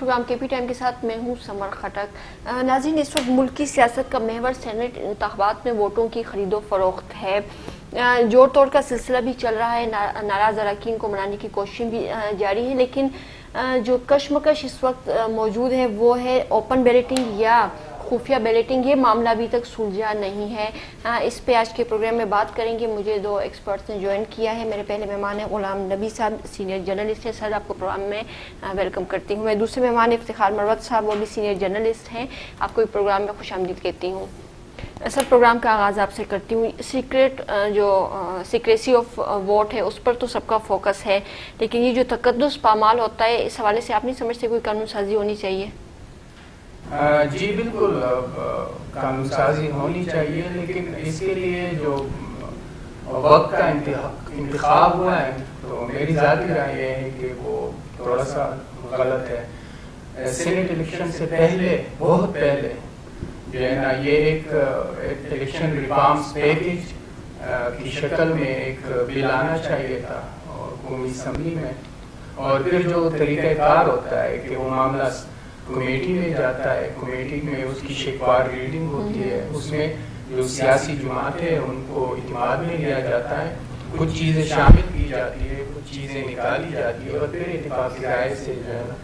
Programme کے P time کے ساتھ میں ہوں سمر خٹک۔ ناظرین، اس وقت ملک کی سیاست کا محور سینٹ انتخابات میں ووٹوں کی خرید و فروخت ہے۔ جوڑ توڑ کا سلسلہ بھی چل رہا ہے، ناراض اراکین کو منانے کی کوششیں بھی جاری ہیں، لیکن جو کشمکش اس وقت موجود ہے وہ ہے اوپن بیلٹنگ یا خفیہ بیلٹنگ۔ یہ معاملہ ابھی تک سلجھا نہیں ہے۔ اس پہ آج کے پروگرام میں بات کریں گے۔ مجھے دو ایکسپرٹس نے جوائن کیا ہے۔ میرے پہلے مہمان ہیں غلام نبی صاحب، سینئر جرنلسٹ ہیں، سر آپ کو پروگرام میں ویلکم کرتی ہوں۔ میں دوسرے مہمان افتخار مروت صاحب، وہ بھی سینئر جرنلسٹ ہیں، آپ کو پروگرام میں خوش آمدید کہتی ہوں۔ سر، پروگرام کا آغاز آپ سے کرتی ہوں۔ سیکریسی آف ووٹ ہے، اس پر تو سب کا فوکس ہے، لیکن یہ جو تقدس پامال ہوتا ہے، اس حوالے سے آپ نہیں سمجھتے کوئی قانون سازی ہونی چاہیے؟ جی بالکل، قانون سازی ہونی چاہیے، لیکن اس کے لیے جو وقت کا انتخاب ہوا ہے تو میری ذاتی رائے یہ ہے کہ وہ تھوڑا سا غلط ہے۔ سینٹ الیکشن سے پہلے، بہت پہلے جو ہے نا، یہ ایک الیکشن ریفارمز پیکج کی شکل میں ایک بل آنا چاہیے تھا قومی اسمبلی میں، اور پھر جو طریقہ کار ہوتا ہے کہ وہ معاملہ کمیٹی میں جاتا ہے، کمیٹی میں اس کی شکوار ریڈنگ ہوتی ہے، اس میں جو سیاسی جماعتیں ہیں ان کو اعتماد میں لیا جاتا ہے، کچھ چیزیں شامل کی جاتی ہے، کچھ چیزیں نکالی جاتی ہے، اور پھر اتفاقی رائے سے جو ہے نا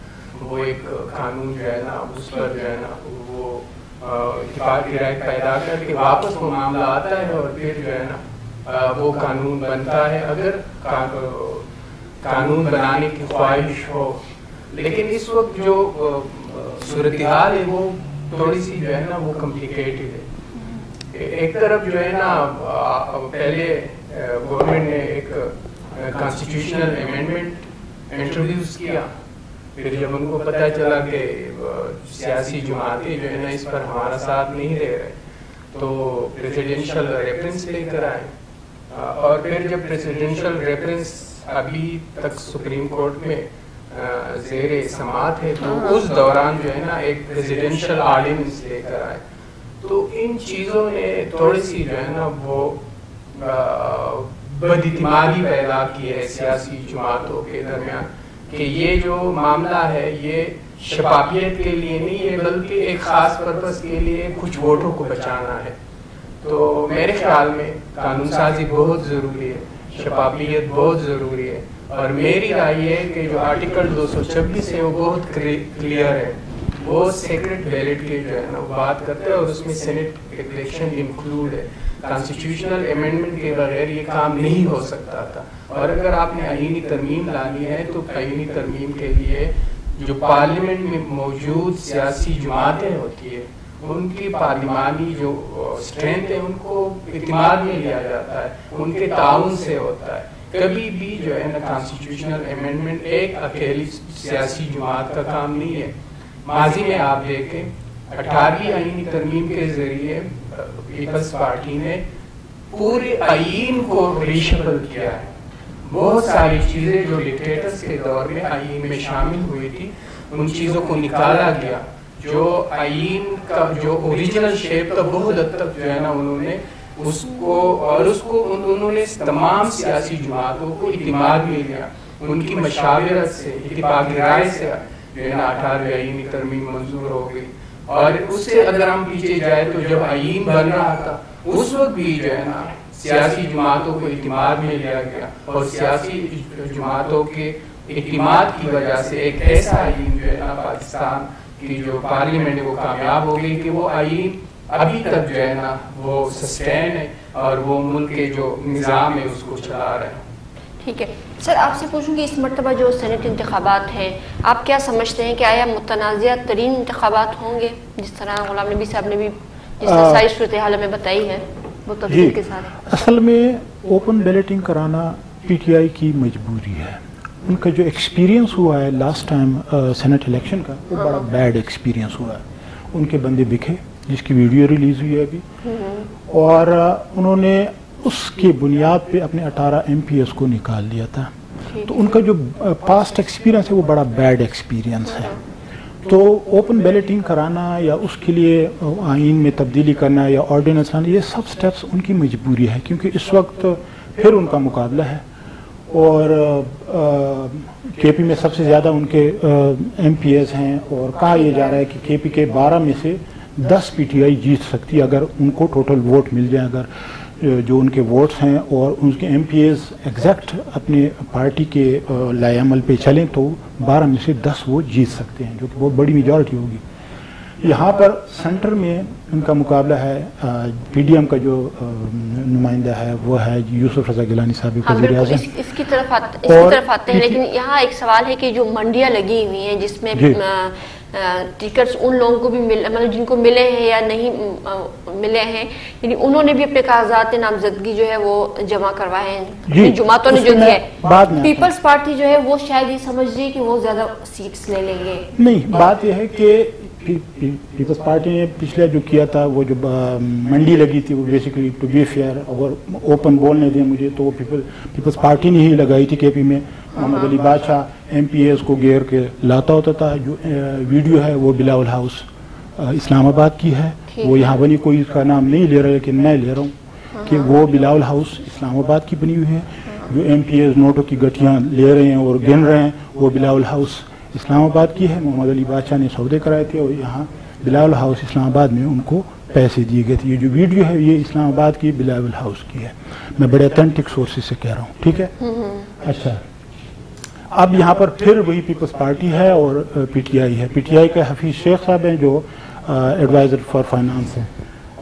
وہ ایک قانون جو ہے نا اس پر جو ہے نا وہ اتفاقی رائے پیدا کر کے واپس وہ معاملہ آتا ہے، اور پھر جو ہے نا وہ قانون بنتا ہے اگر قانون بنانے کی خواہش ہو۔ لیکن اس وقت جو صورتحال ہے وہ تھوڑی سی جو ہے نا وہ کمپلیکیٹڈ ہے۔ ایک طرف جو ہے نا پہلے گورنمنٹ نے ایک کانسٹیٹیوشنل امینڈمنٹ انٹروڈیوس کیا، پھر جب ان کو پتہ چلا کہ سیاسی جماعتیں جو ہے نا اس پر ہمارا ساتھ نہیں دے رہے تو پریزیڈنشل ریفرنس لے کر آئے، اور پھر جب پریزیڈنشل ریفرنس ابھی تک سپریم کورٹ میں زیر سماعت ہے تو اس دوران جو ہے نا ایک پریزیڈنشل آرڈیننس لے کر آئے، تو ان چیزوں نے تھوڑی سی جو ہے نا وہ بد اعتمادی پیدا کی ہے سیاسی جماعتوں کے درمیان کہ یہ جو معاملہ ہے یہ شفافیت کے لیے نہیں ہے بلکہ ایک خاص پرپس کے لیے کچھ ووٹوں کو بچانا ہے۔ تو میرے خیال میں قانون سازی بہت ضروری ہے، شفافیت بہت ضروری ہے، اور میری رائے یہ ہے کہ جو آرٹیکل 226 ہے وہ بہت کلیئر ہے، وہ سیکرٹ بیلٹ کے جو ہے نا وہ بات کرتے ہیں، اور اس میں سینٹ الیکشن انکلوڈ ہے۔ کانسٹیٹیوشنل امینڈمنٹ کے بغیر یہ کام نہیں ہو سکتا تھا، اور اگر آپ نے آئینی ترمیم لانی ہے تو آئینی ترمیم کے لیے جو پارلیمنٹ میں موجود سیاسی جماعتیں ہوتی ہیں ان کی پارلیمانی جو اسٹرینتھ ہے ان کو اعتماد میں لیا جاتا ہے، ان کے تعاون سے ہوتا ہے۔ کبھی بھی جو ہے نا کانسٹیٹیوشنل امینڈمنٹ ایک اکیلی سیاسی جماعت کا کام نہیں ہے۔ ماضی میں آپ دیکھیں 18ویں آئینی ترمیم کے ذریعے پیپلز پارٹی نے پورے آئین کو ریشفل کیا ہے، بہت ساری چیزیں جو ڈکٹیٹرز کے دور میں آئین میں شامل ہوئی تھی ان چیزوں کو نکالا گیا، جو آئین کا جو اوریجنل شیپ تھا بہت حد تک جو ہے نا انہوں نے اس کو انہوں نے تمام سیاسی جماعتوں کو اعتماد میں لیا، ان کی مشاورت سے اتفاقی رائے سے جو ہے نا 18ویں آئینی ترمیم منظور ہو گئی۔ اور اس سے اگر ہم پیچھے جائے تو جب آئین بن رہا تھا اس وقت بھی جو ہے نا سیاسی جماعتوں کو اعتماد میں لیا گیا، اور سیاسی جماعتوں کے اعتماد کی وجہ سے ایک ایسا آئین جو ہے نا پاکستان کی جو پارلیمنٹ ہے وہ کامیاب ہو گئی کہ وہ آئین ابھی تک جو ہے نا وہ سسٹین ہے اور وہ ملک کے جو نظام ہے اس کو چلا رہے ہیں۔ ٹھیک ہے سر، آپ سے پوچھوں کہ اس مرتبہ جو سینٹ انتخابات ہیں آپ کیا سمجھتے ہیں کہ آیا متنازع ترین انتخابات ہوں گے، جس طرح غلام نبی صاحب نے بھی جس طرح ساری صورتحال ہمیں بتائی ہے وہ تفصیل کے ساتھ؟ اصل میں اوپن بیلٹنگ کرانا پی ٹی آئی کی مجبوری ہے، ان کا جو ایکسپیرینس ہوا ہے لاسٹ ٹائم سینٹ الیکشن کا وہ بڑا بیڈ ایکسپیرینس ہوا ہے، ان کے بندے بکھے جس کی ویڈیو ریلیز ہوئی ہے ابھی، اور انہوں نے اس کی بنیاد پہ اپنے 18 MPs کو نکال دیا تھا، تو ان کا جو پاسٹ ایکسپیرینس ہے وہ بڑا بیڈ ایکسپیرینس ہے۔ تو اوپن بیلٹنگ کرانا یا اس کے لیے آئین میں تبدیلی کرنا یا آرڈیننس لانا، یہ سب سٹیپس ان کی مجبوری ہے، کیونکہ اس وقت پھر ان کا مقابلہ ہے، اور کے پی میں سب سے زیادہ ان کے ایم پی ایز ہیں، اور کہا یہ جا رہا ہے کہ کے پی کے 12 میں سے 10 پی ٹی آئی جیت سکتی ہے اگر ان کو ٹوٹل ووٹ مل جائے، اگر جو ان کے ووٹس ہیں اور ان کے ایم پی ایز ایگزیکٹ اپنے پارٹی کے لائے عمل پہ چلیں تو 12 میں سے 10 وہ جیت سکتے ہیں، جو کہ بہت بڑی میجورٹی ہوگی۔ یہاں پر سینٹر میں ان کا مقابلہ ہے، پی ڈی ایم کا جو نمائندہ ہے وہ ہے یوسف رضا گیلانی صاحب، وزیر اعظم۔ اس کی طرف آتے ہیں، لیکن یہاں ایک سوال ہے کہ جو منڈیاں لگی ہوئی ہیں جس میں ٹکٹس ان لوگوں کو بھی مطلب جن کو ملے ہیں یا نہیں ملے ہیں، یعنی انہوں نے بھی اپنے کاغذات نامزدگی جو ہے وہ جمع کروائے ہیں، جماعتوں نے جو کیا ہے۔ پیپلز پارٹی جو ہے وہ شاید یہ سمجھ رہی ہے کہ وہ زیادہ سیٹس لے لیں گے۔ نہیں، بات یہ ہے کہ پیپلز پارٹی نے پچھلے جو کیا تھا، وہ جو منڈی لگی تھی وہ بیسیکلی ٹو بی فیئر، اگر اوپن بولنے دیں مجھے تو وہ پیپلز پارٹی نے ہی لگائی تھی۔ کے پی میں محمد علی بادشاہ ایم پی ایز کو گھیر کے لاتا ہوتا تھا۔ جو ویڈیو ہے وہ بلاول ہاؤس اسلام آباد کی ہے، وہ یہاں بنی، کوئی اس کا نام نہیں لے رہا لیکن میں لے رہا ہوں کہ وہ بلاول ہاؤس اسلام آباد کی بنی ہوئی ہے۔ جو ایم پی ایز نوٹوں کی گٹھیاں لے رہے ہیں اور گن رہے ہیں وہ بلاول ہاؤس اسلام آباد کی ہے۔ محمد علی بادشاہ نے سودے کرائے تھے اور یہاں بلاول ہاؤس اسلام آباد میں ان کو پیسے دیے گئے تھے۔ یہ جو ویڈیو ہے یہ اسلام آباد کی بلاول ہاؤس کی ہے، میں بڑے اتھینٹک سورسز سے کہہ رہا ہوں، ٹھیک ہے۔ اچھا، اب یہاں پر پھر وہی پیپلز پارٹی ہے اور پی ٹی آئی ہے۔ پی ٹی آئی کے حفیظ شیخ صاحب ہیں جو ایڈوائزر فار فائنانس ہیں،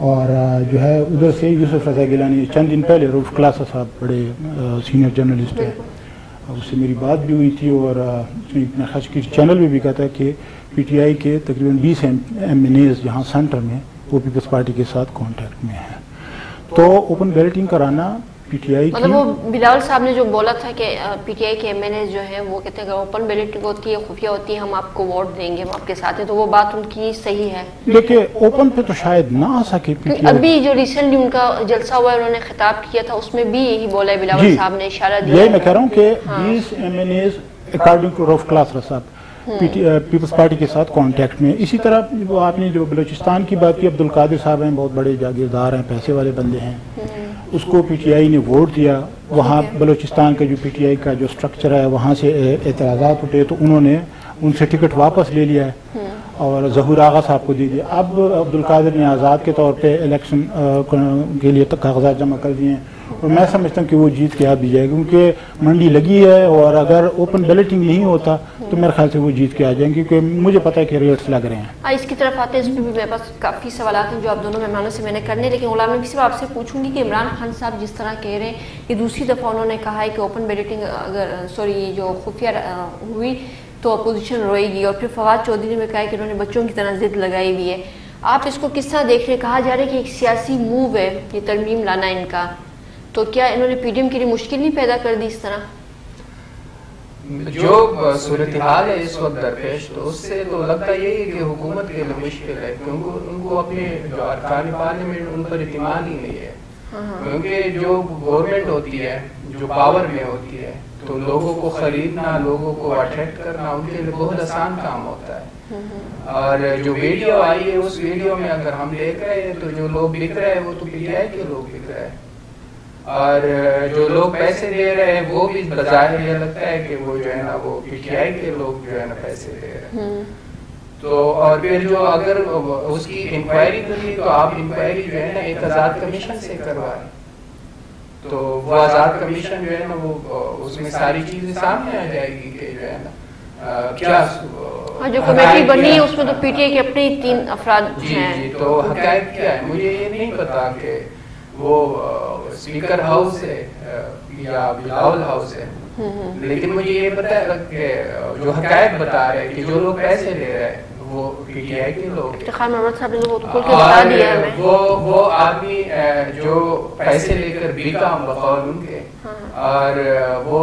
اور جو ہے ادھر سے یوسف رضا گیلانی، چند دن پہلے روف کلاسا صاحب بڑے سینئر جرنلسٹ ہیں، اس سے میری بات بھی ہوئی تھی، اور خاص کی چینل میں بھی کہا تھا کہ پی ٹی آئی کے تقریباً 20 ایم این ایز یہاں سینٹر میں وہ پیپلز پارٹی کے ساتھ کانٹیکٹ میں ہیں۔ تو اوپن بیلٹنگ کرانا پی ٹی آئی مطلب وہ بلاول صاحب نے جو بولا تھا کہ پی ٹی آئی کے ایم این اے جو ہیں وہ کہتے ہیں کہ اوپن بیلٹنگ ہوتی ہے، خفیہ ہوتی ہے، ہم آپ کو ووٹ دیں گے، ہم آپ کے ساتھ ہیں، تو وہ بات ان کی صحیح ہے؟ دیکھیں اوپن پہ تو شاید نہ آ سکے پی ٹی آئی۔ ابھی جو ریسنٹلی ان کا جلسہ ہوا ہے انہوں نے خطاب کیا تھا، اس میں بھی یہی بولا ہے بلاول صاحب نے، اشارہ دیا۔ یہی میں کہہ رہا ہوں کہ 20 M N As according to Rauf Klasra صاحب پیپلز پارٹی کے ساتھ کانٹیکٹ میں۔ اسی طرح وہ آپ نے جو بلوچستان کی بات کی، عبد القادر صاحب ہیں، بہت بڑے جاگیردار ہیں، پیسے والے بندے ہیں، اس کو پی ٹی آئی نے ووٹ دیا۔ وہاں بلوچستان کا جو پی ٹی آئی کا جو سٹرکچر ہے وہاں سے اعتراضات اٹھے تو انہوں نے ان سے ٹکٹ واپس لے لیا ہے اور ظہور آغا صاحب کو دے دیا۔ اب عبد القادر نے آزاد کے طور پہ الیکشن کے لیے کاغذات جمع کر دیے ہیں، اور میں سمجھتا ہوں کہ وہ جیت کے آ بھی جائے گا، کیونکہ منڈی لگی ہے، اور اگر اوپن بیلٹنگ نہیں ہوتا تو میرے خیال سے وہ جیت کے آ جائیں گے، کیونکہ مجھے پتہ ہے کہ ریٹس لگ رہے ہیں۔ اس کی طرف آتے ہیں، اس میں بھی میرے پاس کافی سوالات ہیں جو آپ دونوں مہمانوں سے میں نے کرنے، لیکن غلام نبی صاحب آپ سے پوچھوں گی کہ عمران خان صاحب جس طرح کہہ رہے ہیں کہ دوسری دفعہ انہوں نے کہا ہے کہ اوپن بیلٹنگ اگر جو خفیہ ہوئی تو اپوزیشن روئے گی، اور پھر فواد چودھری نے کہا کہ انہوں نے بچوں کی طرح ضد لگائی ہوئی ہے، آپ اس کو کس طرح دیکھ رہے ہیں؟ کہا جا رہا ہے کہ ایک سیاسی موو ہے یہ ترمیم لانا ان کا، تو کیا انہوں نے پی ڈی ایم کے لیے مشکل نہیں پیدا کر دی اس طرح؟ جو صورتحال ہے اس وقت درپیش، تو اس سے تو لگتا یہی ہے کہ حکومت کے لیے مشکل ہے، کیونکہ ان کو اپنے جو ارکان پارلیمنٹ ان پر اعتماد ہی نہیں ہے، کیونکہ جو گورنمنٹ ہوتی ہے جو پاور میں ہوتی ہے تو لوگوں کو خریدنا، لوگوں کو اٹریکٹ کرنا ان کے لیے بہت آسان کام ہوتا ہے۔ اور جو ویڈیو آئی ہے اس ویڈیو میں اگر ہم دیکھ رہے ہیں تو جو لوگ بک رہے ہیں وہ تو پی ٹی آئی کے لوگ بک رہے ہیں، اور جو لوگ پیسے دے رہے ہیں وہ بھی بظاہر یہ لگتا ہے کہ وہ جو ہے نا وہ پی ٹی آئی کے لوگ جو ہے نا پیسے دے رہے ہیں۔ تو اور پھر جو اگر اس کی انکوائری کرنی تو آپ انکوائری جو ہے نا ایک آزاد کمیشن سے کروائیں، تو وہ آزاد کمیشن جو ہے نا وہ اس میں ساری چیزیں سامنے آ جائے گی کہ جو ہے نا کیا جو کمیٹی بنی ہے اس میں تو پی ٹی آئی کے اپنے 3 افراد ہیں۔ جی، تو حقائق کیا ہے مجھے یہ نہیں پتا کہ وہ اسپیکر ہاؤس ہے یا بلاول ہاؤس ہے، لیکن مجھے یہ پتا ہے کہ جو حقائق بتا رہے ہیں کہ جو لوگ پیسے لے رہے ہیں وہ پی ٹی آئی کے لوگ ہیں، وہ آدمی جو پیسے لے کر بیکا بقول ان کے، اور وہ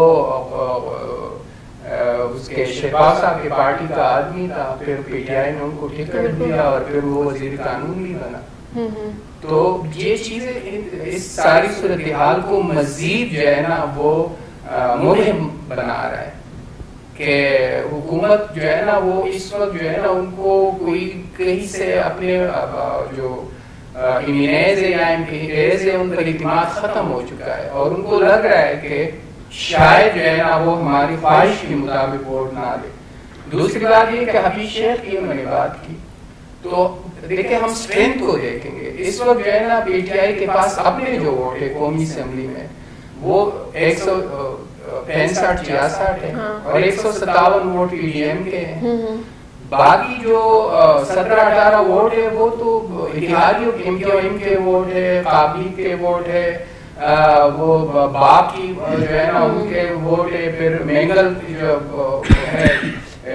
اس کے شہباز صاحب کی پارٹی کا آدمی تھا، پھر پی ٹی آئی نے ان کو ٹکٹ دیا اور پھر وہ وزیر قانون بھی بنا۔ تو یہ چیزیں اس ساری صورتحال کو مزید جو ہے نا وہ مہم بنا رہا ہے کہ حکومت جو ہے نا وہ اس وقت جو ہے نا ان کو کوئی کہیں سے اپنے جو امیونائز ہے یا ایمپیز ہے ان کا اعتماد ختم ہو چکا ہے، اور ان کو لگ رہا ہے کہ شاید جو ہے نا وہ ہماری خواہش کے مطابق ووٹ نہ دے. دوسری بات یہ کہ حفیظ شیخ کی انہوں نے بات کی, تو دیکھیں ہم اسٹرینتھ کو دیکھیں گے. اس وقت جو ہے نا پی ٹی آئی کے پاس اپنے جو ووٹ ہے قومی اسمبلی میں وہ 165-66 ہے اور 157 ووٹ پی ڈی ایم کے ہیں. باقی جو 17-18 ووٹ ہے وہ تو اتحادیوں کے ایم کیو ایم کے ووٹ ہے, قابلی کے ووٹ ہے, وہ باقی جو ہے نا ان کے ووٹ ہے, پھر مینگل جو ہے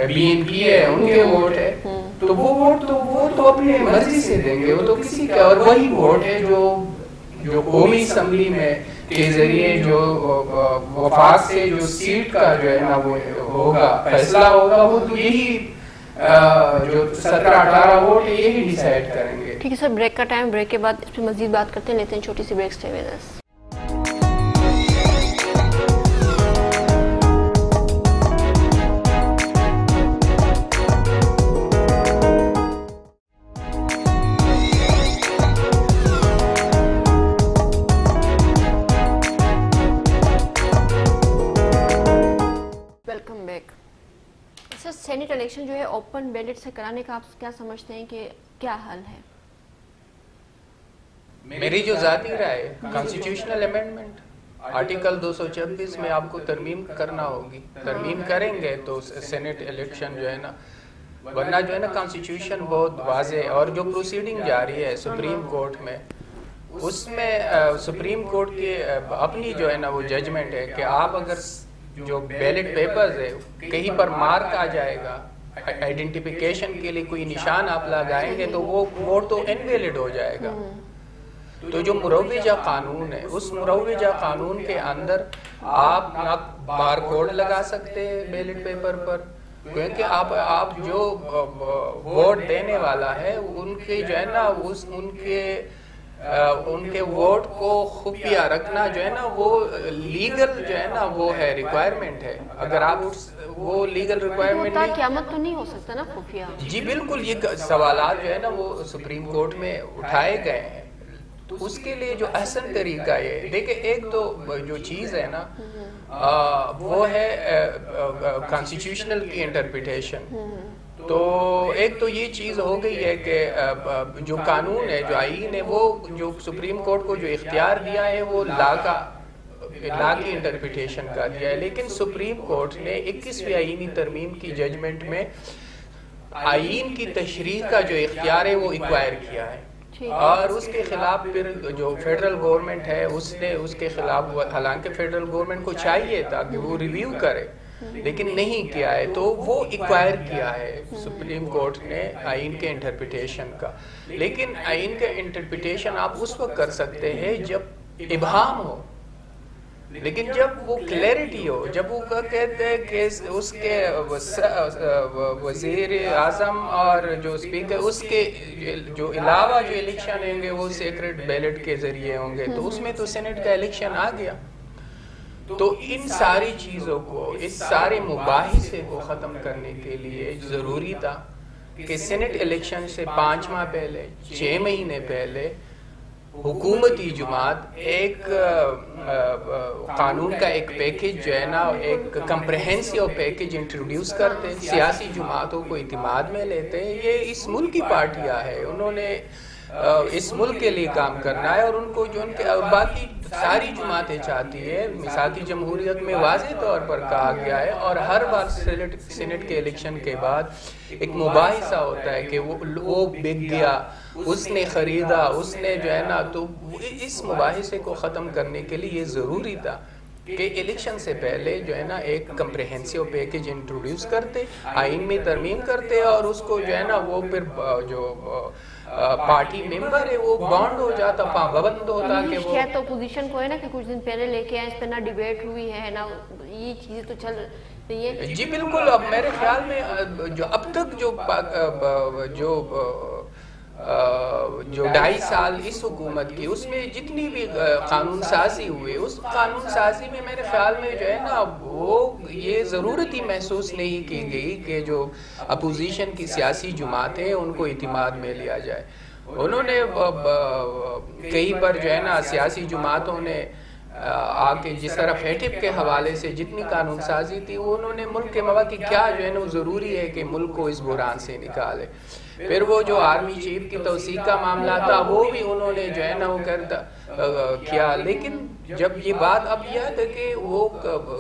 بی این پی ہے ان کے ووٹ ہے. تو وہ ووٹ تو وہ تو اپنے مرضی سے دیں گے, وہ تو کسی کا, اور وہی ووٹ ہے جو قومی اسمبلی میں کے ذریعے جو وفاق سے جو سیٹ کا جو ہے نا وہ ہوگا فیصلہ ہوگا, وہ تو یہی جو 17-18 ووٹ ہے یہی ڈیسائیڈ کریں گے. ٹھیک ہے سر, بریک کا ٹائم, بریک کے بعد اس پہ مزید بات کرتے ہیں, لیتے ہیں چھوٹی سی break. Stay with us. Welcome back. Sir, Senate election جو ہے اوپن بیلٹ سے کرانے کا آپ کیا سمجھتے ہیں کہ کیا حل ہے؟ میری جو ذاتی رائے, کانسٹیٹیوشنل امینڈمنٹ آرٹیکل 226 میں آپ کو ترمیم کرنا ہوگی. ترمیم کریں گے تو سینٹ الیکشن جو ہے نا, ورنہ جو ہے نا کانسٹیٹیوشن بہت واضح ہے. اور جو پروسیڈنگ جاری ہے سپریم کورٹ میں, اس میں سپریم کورٹ کی اپنی جو ہے نا وہ ججمنٹ ہے کہ آپ اگر جو بیلٹ پیپرز ہے کہیں پر مارک آ جائے گا, آئیڈینٹیفیکیشن کے لیے کوئی نشان آپ لگائیں گے تو وہ ووٹ تو انویلڈ ہو جائے گا. تو جو مروجہ قانون ہے, اس مروجہ قانون کے اندر آپ نہ بار کوڈ لگا سکتے ہیں بیلٹ پیپر پر, کیونکہ آپ جو ووٹ دینے والا ہے ان کے جو ہے نا ان کے ووٹ کو خفیہ رکھنا جو ہے نا وہ لیگل جو ہے نا وہ ہے ریکوائرمنٹ ہے. اگر آپ وہ لیگل ریکوائرمنٹ نہیں, قیامت تو نہیں ہو سکتا نا خفیہ. جی بالکل, یہ سوالات جو ہے نا وہ سپریم کورٹ میں اٹھائے گئے ہیں. تو اس کے لیے جو احسن طریقہ ہے, دیکھیں ایک تو جو چیز ہے نا وہ ہے کانسٹیٹیوشنل کی انٹرپریٹیشن. تو ایک تو یہ چیز ہو گئی ہے کہ جو قانون ہے, جو آئین ہے, وہ جو سپریم کورٹ کو جو اختیار دیا ہے وہ لا کی انٹرپریٹیشن کا دیا ہے. لیکن سپریم کورٹ نے 21ویں آئینی ترمیم کی ججمنٹ میں آئین کی تشریح کا جو اختیار ہے وہ ایکوائر کیا ہے. اور اس کے خلاف پھر جو فیڈرل گورنمنٹ ہے اس نے اس کے خلاف, حالانکہ فیڈرل گورنمنٹ کو چاہیے تھا کہ وہ ریویو کرے لیکن نہیں کیا ہے, تو وہ ایکوائر کیا ہے سپریم کورٹ نے آئین کے انٹرپریٹیشن کا. لیکن آئین کا انٹرپریٹیشن آپ اس وقت کر سکتے ہیں جب ابہام ہو, لیکن جب وہ کلیئرٹی ہو, جب وہ کہتے ہیں کہ اس کے وزیر اعظم اور جو اسپیکر اس کے جو علاوہ جو الیکشن ہوں گے وہ سیکرٹ بیلٹ کے ذریعے ہوں گے, تو اس میں تو سینٹ کا الیکشن آ گیا. تو ان ساری چیزوں کو, اس سارے مباحثے کو ختم کرنے کے لیے ضروری تھا کہ سینٹ الیکشن سے 5 ماہ پہلے, 6 مہینے پہلے حکومتی جماعت ایک قانون کا ایک پیکج جو ہے نا, ایک کمپریہنسو پیکج انٹروڈیوس کرتے ہیں, سیاسی جماعتوں کو اعتماد میں لیتے ہیں. یہ اس ملک کی پارٹیاں ہے, انہوں نے اس ملک کے لیے کام کرنا ہے, اور ان کو جو ان کے, اور باقی ساری جماعتیں چاہتی ہے. میثاقی جمہوریت میں واضح طور پر کہا گیا ہے, اور ہر بار سینٹ کے الیکشن کے بعد ایک مباحثہ ہوتا ہے کہ وہ بک گیا, اس نے خریدا, اس نے جو ہے نا, تو اس مباحثے کو ختم کرنے کے لیے یہ ضروری تھا کہ الیکشن سے پہلے جو ہے نا ایک کمپریہنسو پیکج انٹروڈیوس کرتے, آئین میں ترمیم کرتے, اور اس کو جو ہے نا وہ پھر جو پارٹی ممبر ہے وہ بانڈ ہو جاتا, پابند ہوتا کہ وہ تو اپوزیشن کو ہے نا کہ کچھ دن پہلے لے کے آئے, اس پہ نہ ڈیبیٹ ہوئی ہے نہ یہ چیزیں تو چل رہی ہیں. جی بالکل. اب میرے خیال میں جو اب تک جو 2.5 سال اس حکومت کی, اس میں جتنی بھی قانون سازی ہوئے, اس قانون سازی میں میرے خیال میں جو ہے نا وہ یہ ضرورت ہی محسوس نہیں کی گئی کہ جو اپوزیشن کی سیاسی جماعتیں ان کو اعتماد میں لیا جائے. انہوں نے کہیں پر جو ہے نا سیاسی جماعتوں نے آ کے جس طرح فیٹپ کے حوالے سے جتنی قانون سازی تھی وہ انہوں نے ملک کے مواقع کیا جو ہے نا ضروری ہے کہ ملک کو اس بحران سے نکالے. پھر وہ جو آرمی چیف کی توثیق کا معاملہ تھا وہ بھی انہوں نے جو ہے نا وہ کیا. لیکن جب یہ بات اب یاد ہے کہ وہ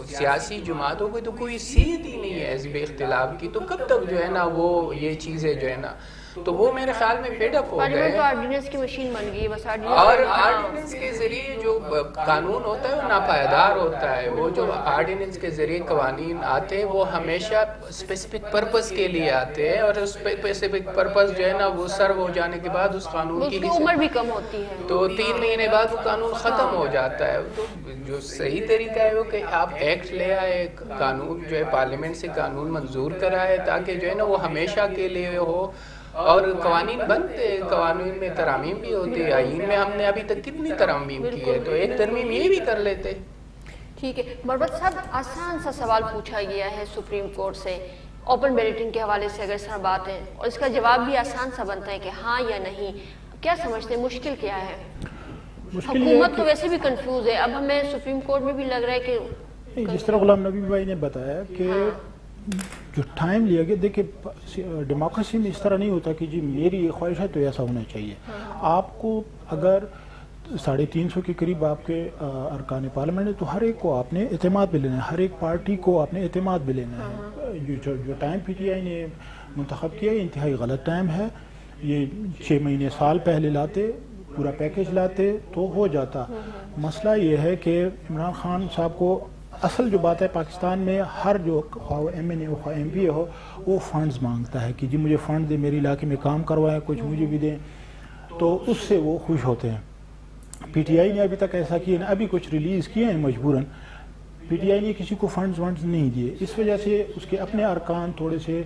سیاسی جماعتوں کو تو کوئی سیدھ ہی نہیں ہے حزب اختلاف کی, تو کب تک جو ہے نا وہ یہ چیزیں جو ہے نا, تو وہ میرے خیال میں فیڈ اپ ہو گئے آرڈیننس کی مشین بن گئی بس. اور آرڈیننس کے ذریعے جو قانون ہوتا ہے وہ ناپائیدار ہوتا ہے. وہ جو آرڈیننس کے ذریعے قوانین آتے ہیں وہ ہمیشہ اسپیسیفک پرپز کے لیے آتے ہیں, اور اس اسپیسیفک پرپز جو ہے نا وہ سرو ہو جانے کے بعد اس قانون کی عمر بھی کم ہوتی ہے تو 3 مہینے بعد وہ قانون ختم ہو جاتا ہے. تو جو صحیح طریقہ ہے وہ کہ آپ ایکٹ لے آئے, قانون جو ہے پارلیمنٹ سے قانون منظور کرائے تاکہ جو ہے نا وہ ہمیشہ کے لیے ہو, اور قوانین بنتے, قوانین میں ترامیم بھی ہوتی ہے. آئین میں ہم نے ابھی تک کتنی ترامیم کی ہے, تو ایک ترمیم یہ بھی کر لیتے. ٹھیک ہے مروت صاحب, آسان سا سوال پوچھا گیا ہے سپریم کورٹ سے اوپن بیلٹنگ کے حوالے سے, اگر سر بات ہے اور اس کا جواب بھی آسان سا بنتا ہے کہ ہاں یا نہیں, کیا سمجھتے ہیں مشکل کیا ہے؟ حکومت تو ویسے بھی کنفیوز ہے, اب ہمیں سپریم کورٹ میں بھی لگ رہا ہے کہ جس طرح غلام نبی بھائی نے بتایا کہ جو ٹائم لیا گیا, دیکھیں ڈیموکریسی میں اس طرح نہیں ہوتا کہ جی میری خواہش ہے تو ایسا ہونا چاہیے. آپ کو اگر 350 کے قریب آپ کے ارکان پارلیمنٹ ہے تو ہر ایک کو آپ نے اعتماد بھی لینا ہے, ہر ایک پارٹی کو آپ نے اعتماد بھی لینا ہے. جو ٹائم پی ٹی آئی نے منتخب کیا یہ انتہائی غلط ٹائم ہے. یہ 6 مہینے سال پہلے لاتے, پورا پیکج لاتے تو ہو جاتا. مسئلہ یہ ہے کہ عمران خان صاحب کو اصل جو بات ہے پاکستان میں ہر جو خواہ ایم این اے ہو خواہ ایم پی ہو وہ فنڈز مانگتا ہے کہ جی مجھے فنڈ دے, میرے علاقے میں کام کروائیں, کچھ مجھے بھی دیں, تو اس سے وہ خوش ہوتے ہیں. پی ٹی آئی نے ابھی تک ایسا کیا ہے, ابھی کچھ ریلیز کیے ہیں مجبوراً. پی ٹی آئی نے کسی کو فنڈز نہیں دیے, اس وجہ سے اس کے اپنے ارکان تھوڑے سے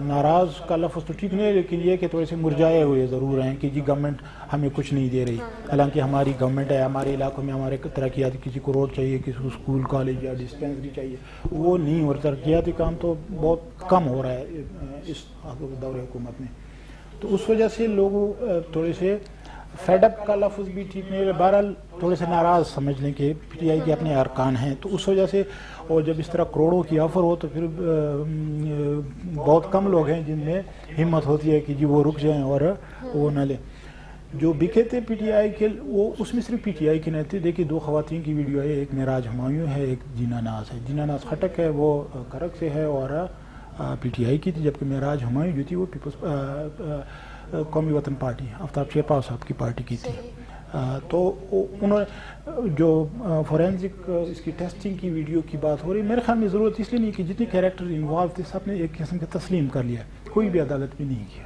ناراض کا لفظ تو ٹھیک نہیں ہے, لیکن یہ کہ تھوڑے سے مرجائے ہوئے ضرور ہیں کہ جی گورنمنٹ ہمیں کچھ نہیں دے رہی. حالانکہ ہماری گورنمنٹ ہے, ہمارے علاقوں میں ہمارے ترقیاتی, کسی کو روڈ چاہیے, کسی کو اسکول کالج یا ڈسپینسری چاہیے, وہ نہیں, اور ترقیاتی کام تو بہت کم ہو رہا ہے اس دور حکومت میں. تو اس وجہ سے لوگ تھوڑے سے فیڈ اپ کا لفظ بھی ٹھیک نہیں ہے, بہرحال تھوڑے سے ناراض سمجھ لیں کہ پی ٹی آئی کے اپنے ارکان ہیں. تو اس وجہ سے, اور جب اس طرح کروڑوں کی آفر ہو تو پھر بہت کم لوگ ہیں جن میں ہمت ہوتی ہے کہ جی وہ رک جائیں اور وہ نہ لیں. جو بکے تھے پی ٹی آئی کے وہ اس میں صرف پی ٹی آئی کے نہیں تھے. دیکھیے 2 خواتین کی ویڈیو ہے, ایک معراج ہمایوں ہے, ایک جینا ناز ہے. جینا ناز خٹک ہے, وہ کرک سے ہے اور پی ٹی آئی کی تھی, جبکہ معراج ہمایوں جو تھی وہ پیپلز قومی وطن پارٹی آفتاب شیرپا صاحب کی پارٹی کی تھی. تو انہوں نے جو فورینزک اس کی ٹیسٹنگ کی ویڈیو کی بات ہو رہی, میرے خیال میں ضرورت اس لیے نہیں کہ جتنے کیریکٹر انوالو تھے سب نے ایک قسم کا تسلیم کر لیا, کوئی بھی عدالت بھی نہیں کیا.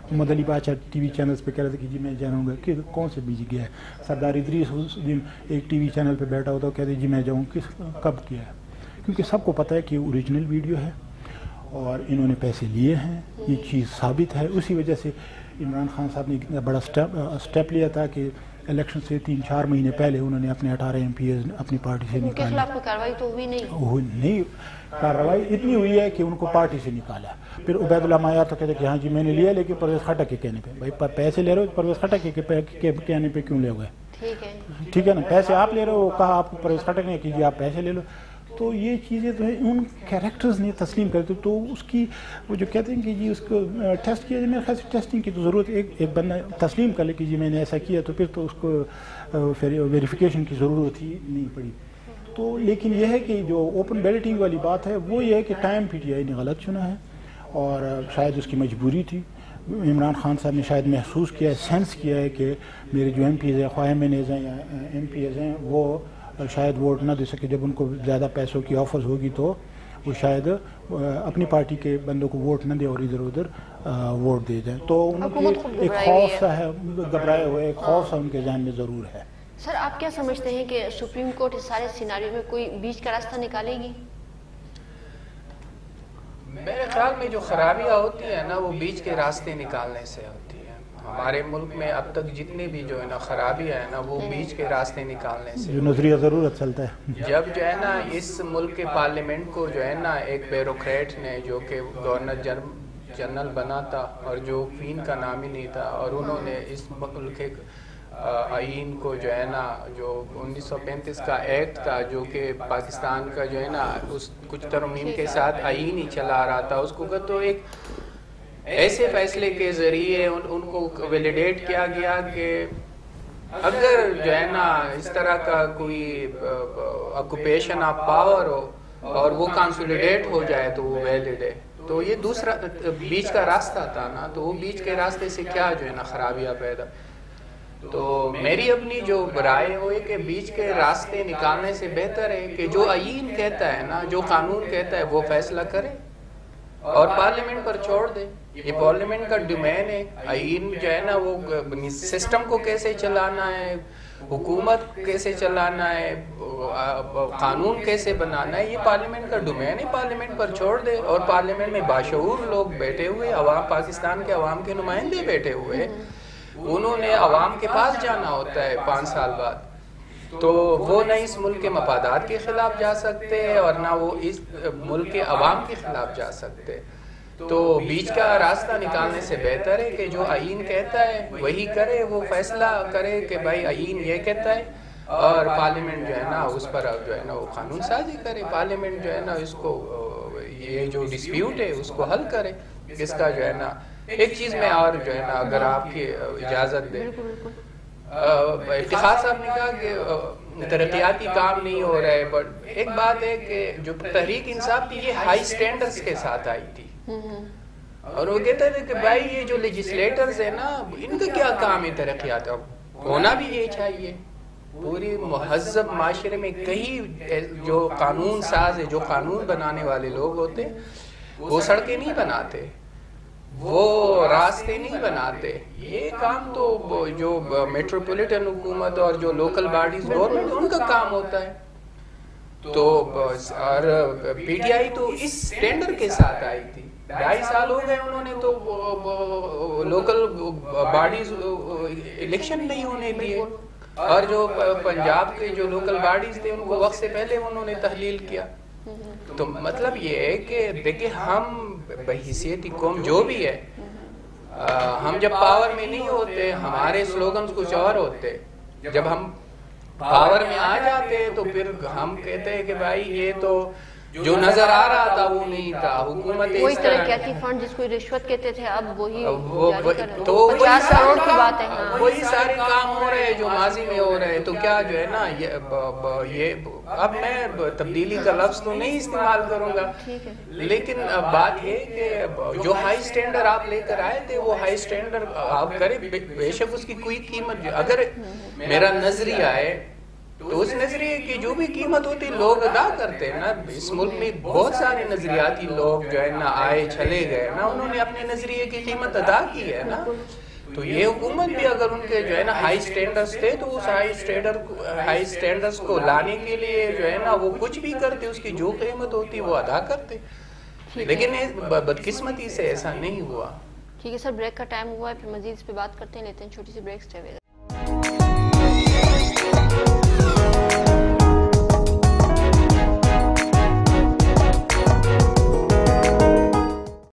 محمد علی بادشاہ ٹی وی چینلز پہ کہہ رہے تھے کہ جی میں جاؤں گا, کہ کون سے بیجی گیا ہے. سردار ادریس اس دن ایک ٹی وی چینل پہ بیٹھا ہوتا کہتے جی میں جاؤں, کب کیا ہے, کیونکہ سب کو پتہ ہے کہ اوریجنل ویڈیو ہے اور انہوں نے پیسے لیے ہیں, یہ چیز ثابت ہے. اسی وجہ سے عمران خان صاحب نے اتنا بڑا اسٹیپ لیا تھا کہ الیکشن سے 3-4 مہینے پہلے انہوں نے اپنے 18 ایم پی ایز اپنی پارٹی سے نکالا. ان کے خلاف کارروائی تو ہوئی نہیں, کارروائی اتنی ہوئی ہے کہ ان کو پارٹی سے نکالا. پھر عبید اللہ معیار تو کہتے کہ ہاں جی میں نے لیا, لیکن پرویز خٹک کے کہنے پہ. بھائی پیسے لے رہے ہو, پرویز خٹک کے کہنے پہ کیوں لے ہوئے؟ ٹھیک ہے نا, پیسے آپ لے رہے ہو, کہا آپ کو پرویز خٹک نے کہ جی آپ پیسے لے لو. تو یہ چیزیں تو ان کیریکٹرز نے تسلیم کرتے. تو اس کی وہ جو کہتے ہیں کہ جی اس کو ٹیسٹ کیا جائے, میرے خیال سے ٹیسٹنگ کی تو ضرورت, ایک بندہ تسلیم کر لے کہ جی میں نے ایسا کیا, تو پھر تو اس کو ویریفیکیشن کی ضرورت ہی نہیں پڑی. تو لیکن یہ ہے کہ جو اوپن بیلٹنگ والی بات ہے وہ یہ ہے کہ ٹائم پی ٹی آئی نے غلط چنا ہے, اور شاید اس کی مجبوری تھی. عمران خان صاحب نے شاید محسوس کیا ہے, سینس کیا ہے کہ میرے جو ایم پیز ہیں, خواہ ایم این ایز ہیں یا ایم پی ایز ہیں, وہ شاید ووٹ نہ دے سکے. جب ان کو زیادہ پیسوں کی آفرز ہوگی تو وہ شاید اپنی پارٹی کے بندوں کو ووٹ نہ دے اور ادھر ادھر ووٹ دے جائیں. تو ان کے ایک خوف سا ہے, گھبرائے ہوئے, ایک خوف سا ان کے ذہن میں ضرور ہے. سر آپ کیا سمجھتے ہیں کہ سپریم کورٹ اس سارے سیناریو میں کوئی بیچ کا راستہ نکالے گی؟ میرے خیال میں جو خرابیاں ہوتی ہیں نا وہ بیچ کے راستے نکالنے سے ہوتی ہیں. ہمارے ملک میں اب تک جتنے بھی جو ہے نا خرابیاں ہیں نا وہ بیچ کے راستے نکالنے سے, جو نظریہ ضرورت چلتا ہے. جب جو ہے نا اس ملک کے پارلیمنٹ کو جو ہے نا ایک بیوروکریٹ نے جو کہ گورنر جنرل بنا تھا اور جو فین کا نام ہی نہیں تھا, اور انہوں نے اس ملک کے آئین کو جو ہے نا جو 1935 کا ایکٹ تھا جو کہ پاکستان کا جو ہے نا اس کچھ ترمیم کے ساتھ آئین ہی چلا رہا تھا، اس کو تو ایک ایسے فیصلے کے ذریعے ان کو ویلیڈیٹ کیا گیا کہ اگر جو ہے نا اس طرح کا کوئی آکوپیشن آف پاور ہو اور وہ کنسولیڈیٹ ہو جائے تو وہ ویلڈ ہے. تو یہ دوسرا بیچ کا راستہ تھا نا، تو وہ بیچ کے راستے سے کیا جو ہے نا خرابیاں پیدا. تو میری اپنی جو رائے وہ ہے کہ بیچ کے راستے نکالنے سے بہتر ہے کہ جو آئین کہتا ہے نا، جو قانون کہتا ہے وہ فیصلہ کرے اور پارلیمنٹ پر چھوڑ دے. یہ پارلیمنٹ کا ڈومین ہے. آئین جو ہے نا وہ سسٹم کو کیسے چلانا ہے، حکومت کیسے چلانا ہے، قانون کیسے بنانا ہے، یہ پارلیمنٹ کا ڈومین ہے. پارلیمنٹ پر چھوڑ دے اور پارلیمنٹ میں باشعور لوگ بیٹھے ہوئے، عوام، پاکستان کے عوام کے نمائندے بیٹھے ہوئے، انہوں نے عوام کے پاس جانا ہوتا ہے 5 سال بعد. تو وہ نہ اس ملک کے مفادات کے خلاف جا سکتے اور نہ وہ اس ملک کے عوام کے خلاف جا سکتے. تو بیچ کا راستہ نکالنے سے بہتر ہے کہ جو آئین کہتا ہے وہی کرے، وہ فیصلہ کرے کہ بھائی آئین یہ کہتا ہے اور پارلیمنٹ جو ہے نا اس پر جو ہے نا وہ قانون سازی کرے. پارلیمنٹ جو ہے نا اس کو یہ جو ڈسپیوٹ ہے اس کو حل کرے. اس کا جو ہے نا ایک چیز میں اور جو ہے نا اگر آپ کی اجازت دیں، افتخار صاحب نے کہا کہ ترقیاتی کام نہیں ہو رہے، بٹ ایک بات ہے کہ جو تحریک انصاف تھی یہ ہائی سٹینڈرز کے ساتھ آئی تھی اور وہ کہتے تھے کہ بھائی یہ جو لیجسلیٹرز ہیں نا ان کا کیا کام ہے ترقیات، ہونا بھی یہ چاہیے. پوری مہذب معاشرے میں کئی جو قانون ساز ہے، جو قانون بنانے والے لوگ ہوتے وہ سڑکیں نہیں بناتے، وہ راستے نہیں بناتے. یہ کام تو جو میٹروپولیٹن حکومت اور جو لوکل باڈیز گورنمنٹ ان کا کام ہوتا ہے. تو اور پی ٹی آئی تو اس اسٹینڈرڈ کے ساتھ آئی تھی. 2.5 سال ہو گئے انہوں نے تو لوکل باڈیز الیکشن نہیں ہونے دیے اور جو پنجاب کے جو لوکل باڈیز تھے ان کو وقت سے پہلے انہوں نے تحلیل کیا. تو مطلب یہ ہے کہ دیکھیں ہم بحیثیت قوم جو بھی ہے، ہم جب پاور میں نہیں ہوتے ہمارے سلوگنز کچھ اور ہوتے، جب ہم پاور میں آ جاتے ہیں تو پھر ہم کہتے ہیں کہ بھائی یہ تو جو نظر آ رہا تھا وہ نہیں تھا. حکومت وہی ترقیاتی فنڈ جس کو رشوت کہتے تھے اب وہی تو 50 کروڑ کی بات ہے. وہی سارے کام ہو رہے ہیں جو ماضی میں ہو رہے ہیں. تو کیا جو ہے نا یہ اب میں تبدیلی کا لفظ تو نہیں استعمال کروں گا، لیکن بات یہ کہ جو ہائی سٹینڈرڈ آپ لے کر آئے تھے وہ ہائی سٹینڈرڈ آپ کریں. بے شک اس کی کوئی قیمت، اگر میرا نظریہ ہے تو اس نظریے کی جو بھی قیمت ہوتی لوگ ادا کرتے ہیں نا. اس ملک میں بہت سارے نظریاتی لوگ جو ہے نا آئے چلے گئے نا، انہوں نے اپنے نظریے کی قیمت ادا کی ہے نا. تو یہ حکومت بھی اگر ان کے جو ہے نا ہائی سٹینڈرڈز تھے تو اس ہائی سٹینڈرڈز کو لانے کے لیے جو ہے نا وہ کچھ بھی کرتے، اس کی جو قیمت ہوتی وہ ادا کرتے. لیکن بدقسمتی سے ایسا نہیں ہوا. ٹھیک ہے سر، بریک کا ٹائم ہوا ہے، پھر مزید اس پہ بات کرتے ہیں، لیتے ہیں چھوٹی سی بریک.